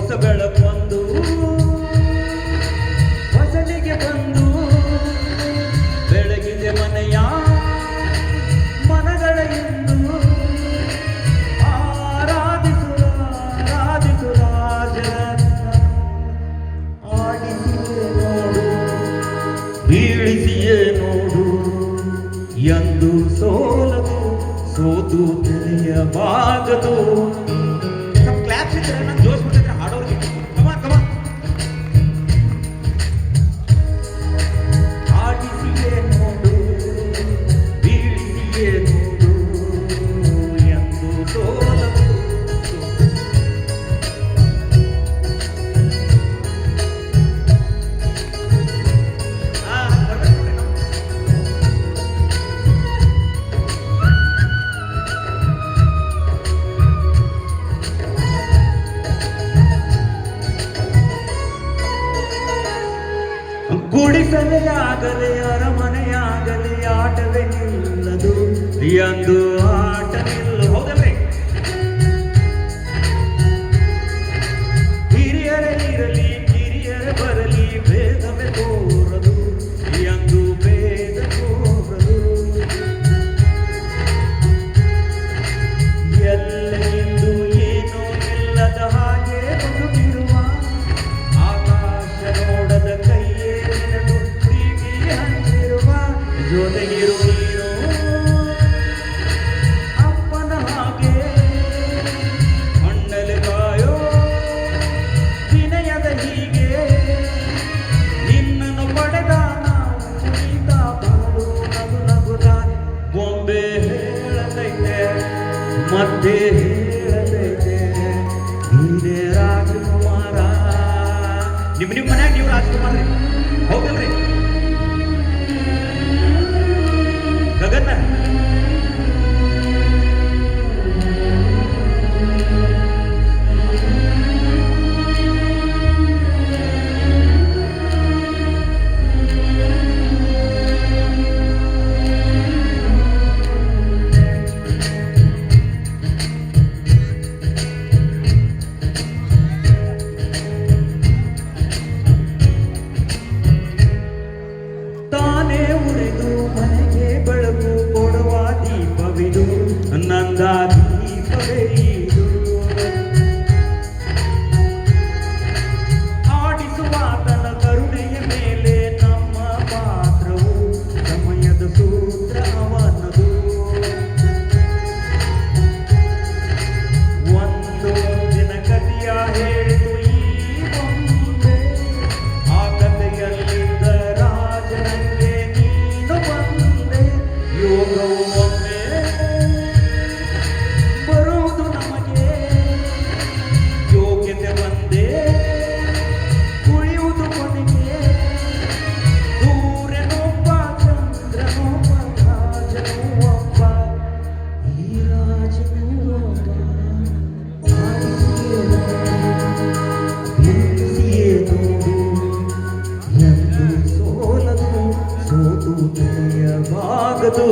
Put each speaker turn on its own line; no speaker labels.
ಹೊಸ ಬೆಳಕೊಂದು ಹೊಸಲಿಗೆ ಬಂದು ಬೆಳಗಿದೆ ಮನೆಯ ಮನಗಳ ಎಂದು ಆರಾಧಿಸುರ ರಾಜರನ್ನ ಆಡಿಸಿಯೇ ನೋಡು ಬೀಳಿಸಿಯೇ ನೋಡು ಎಂದು ಸೋಲದು ಸೋತು ತಿಳಿಯಬಾಗದು. ಕ್ಲಾಪ್ಸ್ ಇದ್ರೆ ನಾನು ಜೋಶ್ ಬಿಟ್ಟಿದ್ರೆ ಹಾಡೋರಿಗೆ ಕಮ ಆಡಿಸಿಯೇ ನೋಡು ಬೀಳಿಸಿಯೇ ನೋಡು ಎಂದು ಸೋಲದು. ಗುಡಿಸಲೇ ಆಗಲಿ ಅರಮನೆಯಾಗಲಿ ಆಟವೇ ನಿಲ್ಲದು ಎಂದು ಆಟ ನಿಲ್ಲು. ಹೌದಲ್ರಿ? ಹಿರಿಯರೇ ಇರಲಿ ಕಿರಿಯರೇ ಬರಲಿ ಭೇದವೇ ತೋರದು ಎಂದು ಭೇದ ತೋರದು. ಎಲ್ಲೆಂದು ಏನೋ ಇಲ್ಲದ ಹಾಗೆ ಬದುಕಿರುವ ಆಕಾಶ ನೋಡದ ಕೈಯೇ ನಿನಗೂ ಪ್ರೀತಿ ಹಂಚಿರುವ ಜೊತೆಗಿರು ನೀನು ಅಪ್ಪನ ಹಾಗೆ ಮಣ್ಣಲ್ಲಿ ಕಾಯೋ ವಿನಯದ ಹೀಗೆ ನಿನ್ನನ್ನು ಪಡೆದ ನಾವು ಕುಣಿತ ಬಾಳು ನಗು ನಗುತ್ತ ಬೊಂಬೆ ಹೇಳತೈತೆ ಮತ್ತೆ ಹೇಳತೈತೆ ನೀನೇ ರಾಜಕುಮಾರ. ನಿಮ್ಮ ಮನ್ಯಾಗ ನೀವು ರಾಜಕುಮಾರ ಹೌದಲ್ರಿ? ಗಗನ ತಾನೇ ಉರಿದು ಮನೆಗೆ ಬೆಳಕು ಕೊಡುವ ದೀಪವಿದು ನಂದ ದೀಪವೇ ಇದು. ಆಡಿಸುವ ತನ ಕರುಣೆಯ ಮೇಲೆ ನಮ್ಮ ಪಾತ್ರವು ಸಮಯದ ಸೂತ್ರ ಅವನದು. ಒಂದು ದಿನ ಕಥೆಯ ಹೇಳಿತು ಈ ಬೊಂಬೆ ಆ ಕಥೆಯಲ್ಲಿದ್ದ ರಾಜನಿಗೆ ನೀನು ಬಂದೆ. ಯೋಗವು ಒಮ್ಮೆ ಬರುವುದು ನಮಗೆ ಯೋಗ್ಯತೆ ಒಂದೇ ಉಳಿಯುವುದು ಕೊನೆಗೆ. ಸೂರ್ಯನೊಬ್ಬ ಚಂದ್ರನೊಬ್ಬ ರಾಜನು ಒಬ್ಬ ಈ ರಾಜನು ಒಬ್ಬ ಆಡಿಸಿಯೇ ಬೀಳಿಸಿಯೇ ನೋಡು ಎಂದು ಸೋಲದು ಸೋತು ತಿಳಿಯಬಾಗದು.